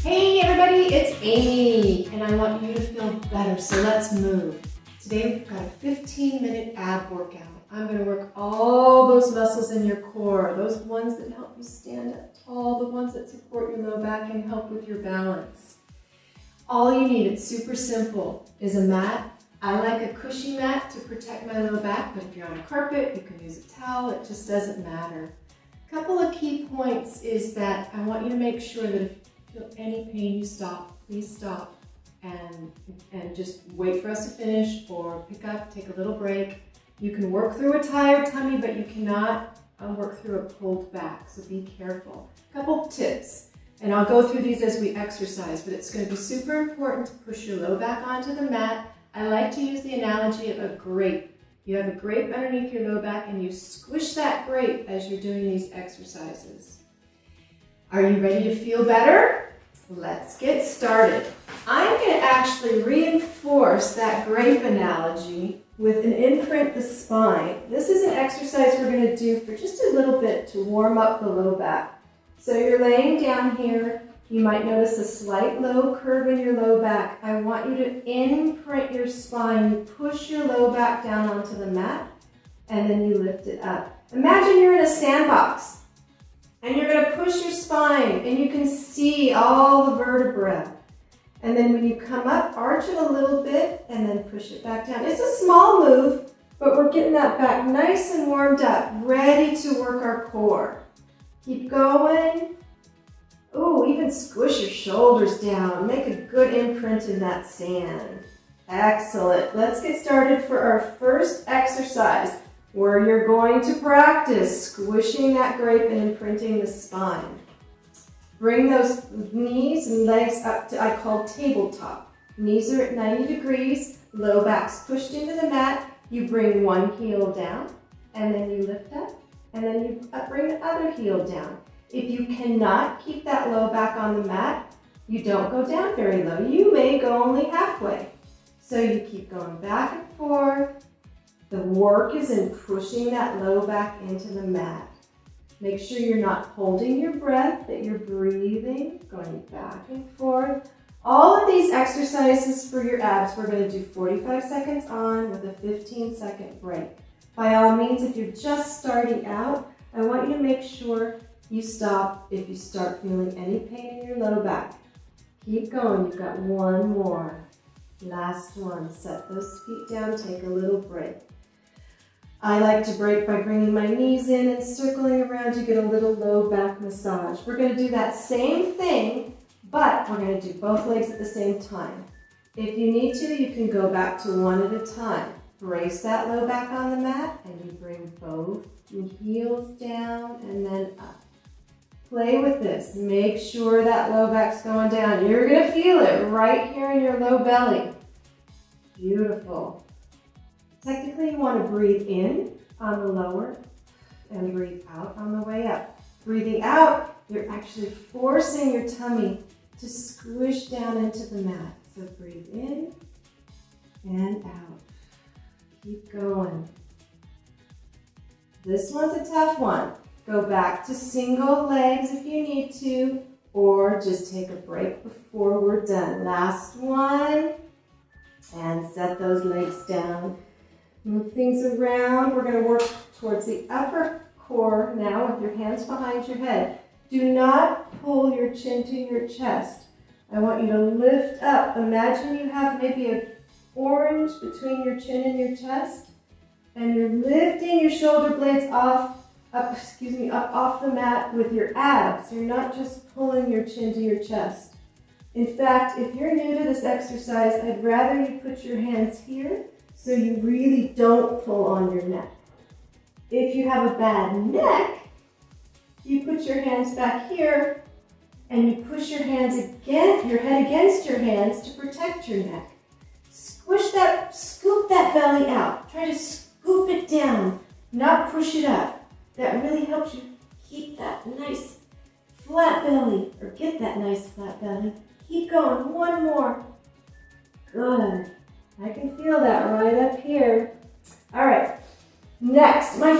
Hey everybody, it's Amy, and I want you to feel better, so let's move. Today we've got a 15-minute ab workout. I'm going to work all those muscles in your core, those ones that help you stand up tall, the ones that support your low back and help with your balance. All you need, it's super simple, is a mat. I like a cushy mat to protect my low back, but if you're on a carpet, you can use a towel, it just doesn't matter. A couple of key points is that I want you to make sure that if you feel any pain, you stop. Please stop and just wait for us to finish, or pick up, take a little break. You can work through a tired tummy, but you cannot work through a pulled back, so be careful. A couple tips, and I'll go through these as we exercise, but it's going to be super important to push your low back onto the mat. I like to use the analogy of a grape. You have a grape underneath your low back and you squish that grape as you're doing these exercises. Are you ready to feel better? Let's get started. I'm going to actually reinforce that grape analogy with an imprint the spine. This is an exercise we're going to do for just a little bit to warm up the low back. So you're laying down here. You might notice a slight low curve in your low back. I want you to imprint your spine. You push your low back down onto the mat, and then you lift it up. Imagine you're in a sandbox, and you're going to push your spine, and you can see all the vertebrae. And then when you come up, arch it a little bit, and then push it back down. It's a small move, but we're getting that back nice and warmed up, ready to work our core. Keep going. Ooh, even squish your shoulders down. Make a good imprint in that sand. Excellent. Let's get started for our first exercise, where you're going to practice squishing that grape and imprinting the spine. Bring those knees and legs up to, I call tabletop. Knees are at 90 degrees, low back's pushed into the mat. You bring one heel down, and then you lift up, and then you bring the other heel down. If you cannot keep that low back on the mat, you don't go down very low. You may go only halfway. So you keep going back and forth. The work is in pushing that low back into the mat. Make sure you're not holding your breath, that you're breathing, going back and forth. All of these exercises for your abs, we're going to do 45 seconds on with a 15-second break. By all means, if you're just starting out, I want you to make sure you stop if you start feeling any pain in your low back. Keep going. You've got one more. Last one. Set those feet down. Take a little break. I like to break by bringing my knees in and circling around. You get a little low back massage. We're going to do that same thing, but we're going to do both legs at the same time. If you need to, you can go back to one at a time. Brace that low back on the mat, and you bring both heels down and then up. Play with this. Make sure that low back's going down. You're going to feel it right here in your low belly. Beautiful. Technically, you want to breathe in on the lower and breathe out on the way up. Breathing out, you're actually forcing your tummy to squish down into the mat. So breathe in and out. Keep going. This one's a tough one. Go back to single legs if you need to, or just take a break before we're done. Last one, and set those legs down. Move things around. We're going to work towards the upper core now with your hands behind your head. Do not pull your chin to your chest. I want you to lift up. Imagine you have maybe an orange between your chin and your chest, and you're lifting your shoulder blades up off the mat with your abs. You're not just pulling your chin to your chest. In fact, if you're new to this exercise, I'd rather you put your hands here so you really don't pull on your neck. If you have a bad neck, you put your hands back here and you push your head against your hands to protect your neck. Squish that, scoop that belly out. Try to scoop it down, not push it up. That really helps you keep that nice flat belly, or get that nice flat belly. Keep going, one more. Good. I can feel that right up here. All right, next, my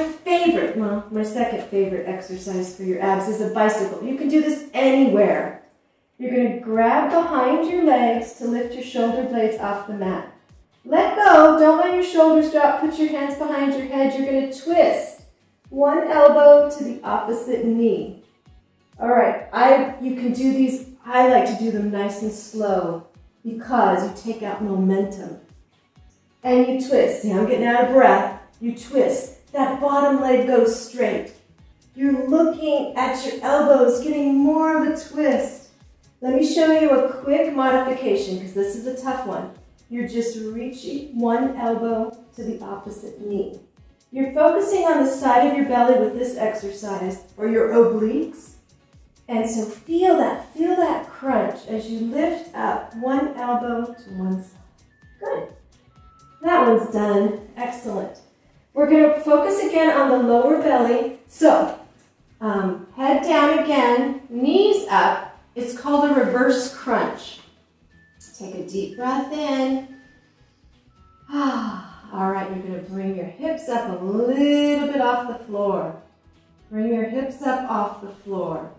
second favorite exercise for your abs is a bicycle. You can do this anywhere. You're going to grab behind your legs to lift your shoulder blades off the mat. Let go. Don't let your shoulders drop. Put your hands behind your head. You're going to twist one elbow to the opposite knee. All right. You can do these. I like to do them nice and slow because you take out momentum. And you twist. See, I'm getting out of breath. You twist. That bottom leg goes straight. You're looking at your elbows, getting more of a twist. Let me show you a quick modification because this is a tough one. You're just reaching one elbow to the opposite knee. You're focusing on the side of your belly with this exercise, or your obliques. And so feel that crunch as you lift up one elbow to one side. Good. That one's done. Excellent. We're going to focus again on the lower belly. So, head down again, knees up. It's called a reverse crunch. Take a deep breath in. All right, you're going to bring your hips up a little bit off the floor. Bring your hips up off the floor.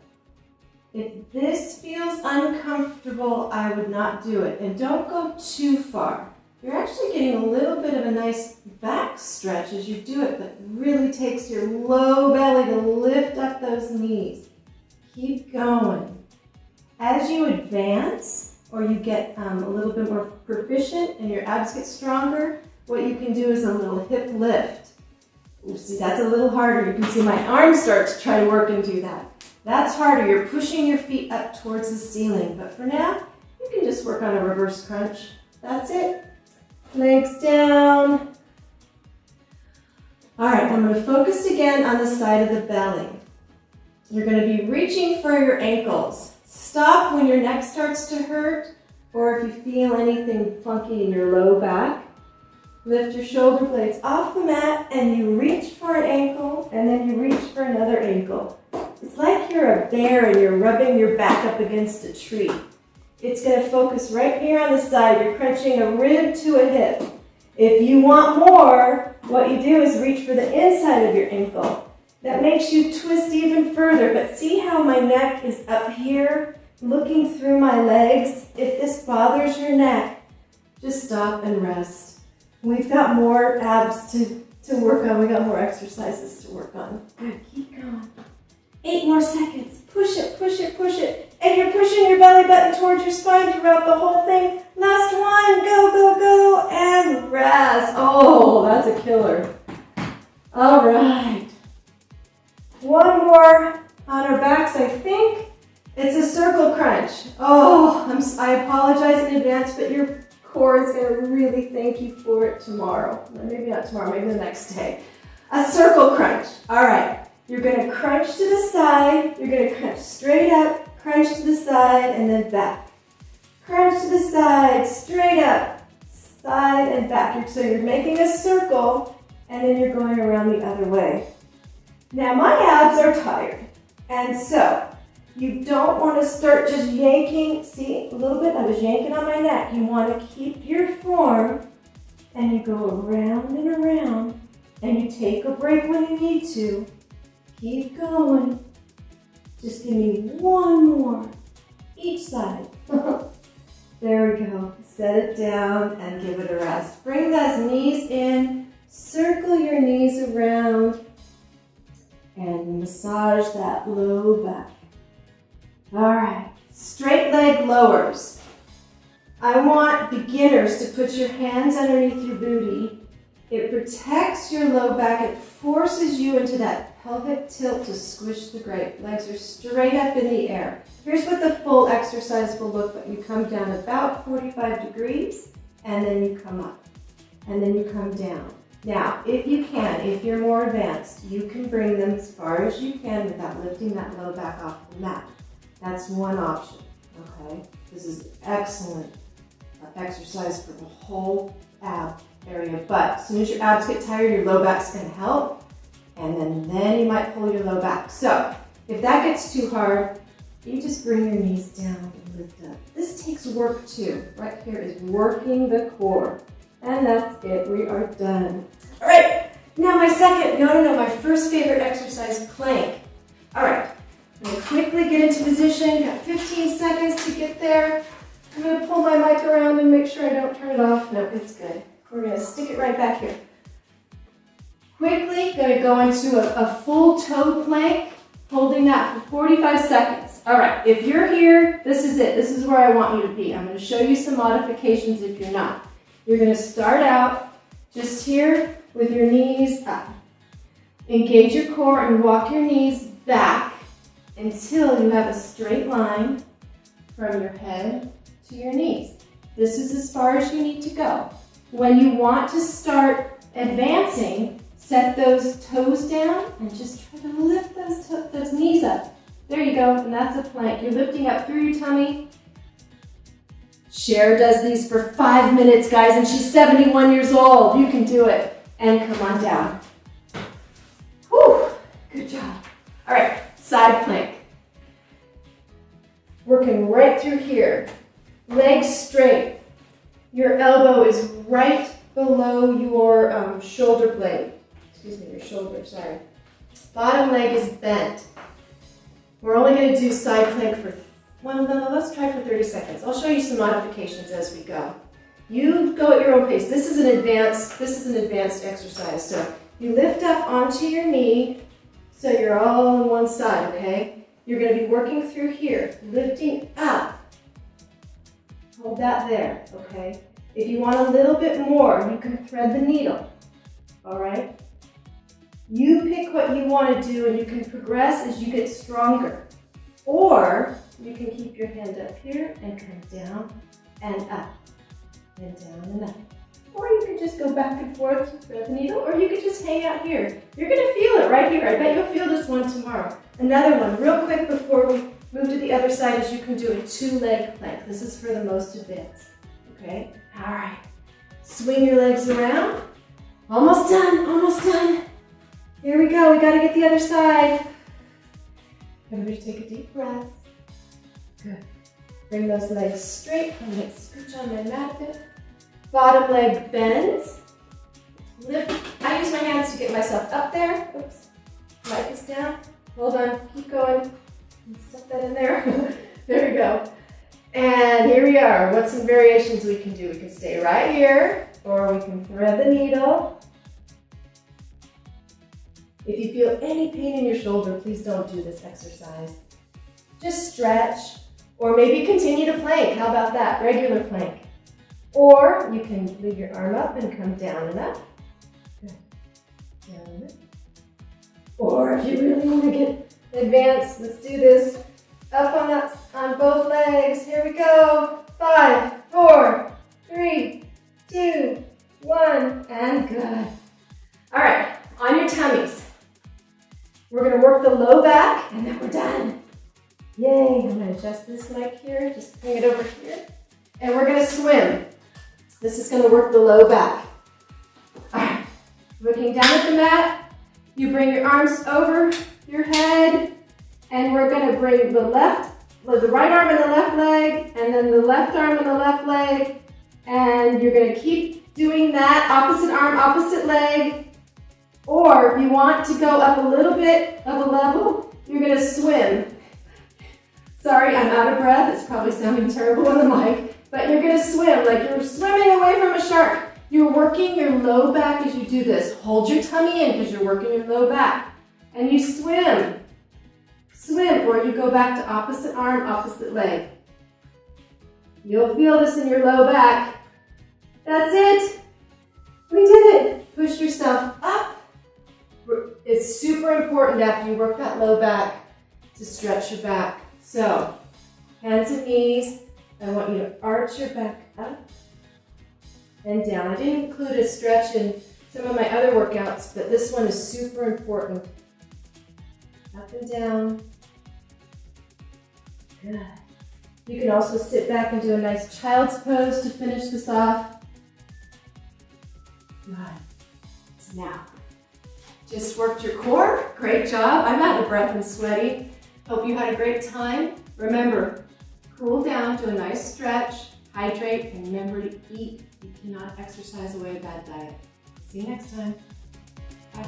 If this feels uncomfortable, I would not do it. And don't go too far. You're actually getting a little bit of a nice back stretch as you do it, but really takes your low belly to lift up those knees. Keep going. As you advance, or you get a little bit more proficient and your abs get stronger, what you can do is a little hip lift. Ooh, see, that's a little harder. You can see my arms start to try to work and do that. That's harder. You're pushing your feet up towards the ceiling. But for now, you can just work on a reverse crunch. That's it. Legs down. All right, I'm going to focus again on the side of the belly. You're going to be reaching for your ankles. Stop when your neck starts to hurt, or if you feel anything funky in your low back. Lift your shoulder blades off the mat and you reach for an ankle and then you reach for another ankle. It's like you're a bear and you're rubbing your back up against a tree. It's going to focus right here on the side. You're crunching a rib to a hip. If you want more, what you do is reach for the inside of your ankle. That makes you twist even further, but see how my neck is up here, looking through my legs? If this bothers your neck, just stop and rest. We've got more abs to work on. We've got more exercises to work on. Good, keep going. 8 more seconds. Push it, push it, push it. And you're pushing your belly button towards your spine throughout the whole thing. Last one, go, go, go, and rest. Oh, that's a killer. All right. One more on our backs, I think. It's a circle crunch. Oh, I apologize in advance, but your core is going to really thank you for it tomorrow. Maybe not tomorrow, maybe the next day. A circle crunch. All right. You're going to crunch to the side. You're going to crunch straight up, crunch to the side, and then back. Crunch to the side, straight up, side and back. So you're making a circle, and then you're going around the other way. Now my abs are tired, and so you don't want to start just yanking. See, a little bit, I was yanking on my neck. You want to keep your form, and you go around and around, and you take a break when you need to. Keep going. Just give me one more, each side. There we go. Set it down and give it a rest. Bring those knees in, circle your knees around, and massage that low back. All right, straight leg lowers. I want beginners to put your hands underneath your booty. It protects your low back. It forces you into that pelvic tilt to squish the grate. Legs are straight up in the air. Here's what the full exercise will look like. You come down about 45 degrees, and then you come up, and then you come down. Now, if you can, if you're more advanced, you can bring them as far as you can without lifting that low back off the mat. That's one option, okay? This is excellent exercise for the whole ab area, but as soon as your abs get tired, your low back's gonna help, and then you might pull your low back. So, if that gets too hard, you just bring your knees down and lift up. This takes work too. Right here is working the core. And that's it, we are done. All right, now my first favorite exercise, plank. All right, I'm gonna quickly get into position. Got 15 seconds to get there. I'm gonna pull my mic around and make sure I don't turn it off. No, it's good. We're gonna stick it right back here. Quickly, gonna go into a full toe plank, holding that for 45 seconds. All right, if you're here, this is it. This is where I want you to be. I'm gonna show you some modifications if you're not. You're gonna start out just here with your knees up. Engage your core and walk your knees back until you have a straight line from your head to your knees. This is as far as you need to go. When you want to start advancing, set those toes down and just try to lift those knees up. There you go, and that's a plank. You're lifting up through your tummy. Cher does these for 5 minutes, guys, and she's 71 years old. You can do it. And come on down. Whew, good job. All right, side plank. Working right through here. Legs straight. Your elbow is right below your shoulder blade. Excuse me, your shoulder, sorry. Bottom leg is bent. We're only going to do side plank for, well, no, let's try for 30 seconds. I'll show you some modifications as we go. You go at your own pace. This is an advanced exercise. So you lift up onto your knee, so you're all on one side, okay? You're going to be working through here, lifting up. Hold that there, okay? If you want a little bit more, you can thread the needle, all right? You pick what you want to do and you can progress as you get stronger. Or you can keep your hand up here and come down and up, and down and up. Or you could just go back and forth to thread the needle, or you could just hang out here. You're going to feel it right here. I bet you'll feel this one tomorrow. Another one, real quick before we move to the other side, is you can do a 2-leg plank. This is for the most advanced, okay? All right. Swing your legs around. Almost done, almost done. Here we go, we gotta get the other side. Everybody take a deep breath. Good. Bring those legs straight. I'm gonna scooch on my mat a bit. Bottom leg bends. Lift. I use my hands to get myself up there. Oops. Mic is down. Hold on, keep going. Stuff that in there. There we go. And here we are. What's some variations we can do? We can stay right here, or we can thread the needle. If you feel any pain in your shoulder, please don't do this exercise. Just stretch, or maybe continue to plank. How about that? Regular plank. Or you can leave your arm up and come down and up. Good. Down and up. Or if you really want to get advanced, let's do this. Up on both legs. Here we go. 5, 4, 3, 2, 1, and good. All right, on your tummies. We're going to work the low back, and then we're done. Yay, I'm going to adjust this mic here, just bring it over here. And we're going to swim. This is going to work the low back. All right, looking down at the mat, you bring your arms over your head, and we're going to bring the right arm in the left leg, and then the left arm in the left leg, and you're going to keep doing that, opposite arm, opposite leg. Or if you want to go up a little bit of a level, you're going to swim. Sorry, I'm out of breath. It's probably sounding terrible on the mic. But you're going to swim like you're swimming away from a shark. You're working your low back as you do this. Hold your tummy in because you're working your low back. And you swim. Swim, or you go back to opposite arm, opposite leg. You'll feel this in your low back. That's it. We did it. Push yourself up. It's super important after you work that low back to stretch your back. So, hands and knees. I want you to arch your back up and down. I didn't include a stretch in some of my other workouts, but this one is super important. Up and down. Good. You can also sit back and do a nice child's pose to finish this off. Good. Now, just worked your core. Great job. I'm out of breath and sweaty. Hope you had a great time. Remember, cool down, do a nice stretch, hydrate, and remember to eat. You cannot exercise away a bad diet. See you next time. Bye.